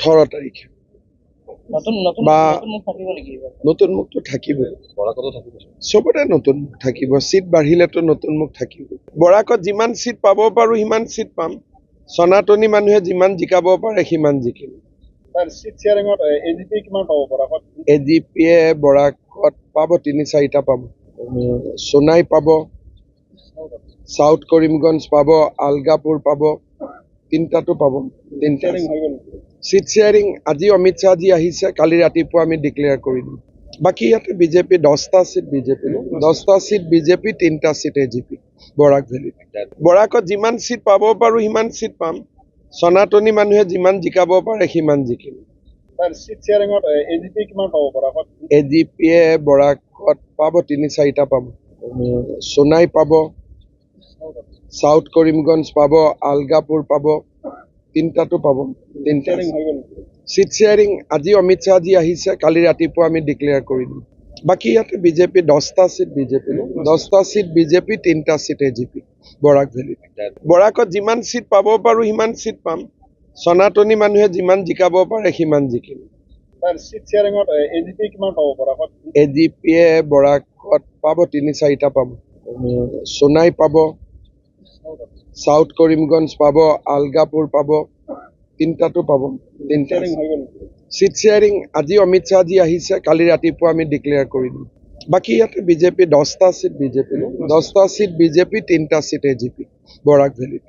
18 তাৰিখে বা নতুন মুখটো থাকিবই, চবতে নতুন মুখ থাকিব। চিট বাঢ়িলেতো নতুন মুখ থাকিব। বৰাকত যিমান চিট পাব পাৰো সিমান চিট পাম। সনাতনী মানুহে যিমান জিকাব পাৰে সিমান জিকিম। এজিপিয়ে বৰাকত পাব 3-4টা পাব। সোনাই পাব, সাউথ কৰিমগঞ্জ পাব, আলগাপুৰ পাব, 3টাতো পাব। 3টা চিট শ্বেয়াৰিং আজি অমিত শ্বাহজি আহিছে, কালি ৰাতিপুৱা আমি ডিক্লেয়াৰ কৰি দিম। বাকী ইয়াতে বিজেপি 10টা চিট, বিজেপি 10টা চিট বিজেপি, 3টা চিট এজিপি বৰাক ভেলীত। বৰাকত যিমান চিট পাব পাৰো সিমান চিট পাম। সনাতনী মানুহে যিমান জিকাব পাৰে সিমান জিকিম। এজিপিয়ে বৰাকত পাব 3-4টা পাব। সোনাই পাব, সাউথ কৰিমগঞ্জ পাব, আলগাপুৰ পাব, 3টাতো পাব। 3টা চিট শ্বেয়াৰিং আজি অমিত শ্বাহজি আহিছে, কালি ৰাতিপুৱা আমি ডিক্লেয়াৰ কৰি দিম। বাকী ইয়াতে বিজেপি 10টা চিট, বিজেপি 10টা চিট বিজেপি, 3টা চিট এজিপি বৰাক ভেলীত। বৰাকত যিমান চিট পাব পাৰো সিমান চিট পাম। সনাতনী মানুহে যিমান জিকাব পাৰে সিমান জিকিম। এজিপিয়ে বৰাকত পাব 3-4টা পাব। সোনাই পাব, সাউথ কৰিমগঞ্জ পাব, আলগাপুৰ পাব, 3টাতো পাব। 3টা চিট শ্বেয়াৰিং আজি অমিত শ্বাহজি আহিছে, কালি ৰাতিপুৱা আমি ডিক্লেয়াৰ কৰি দিম। বাকী ইয়াতে বিজেপি 10টা চিট, বিজেপি 10টা চিট বিজেপি, 3টা চিট এজিপি বৰাক ভেলীত।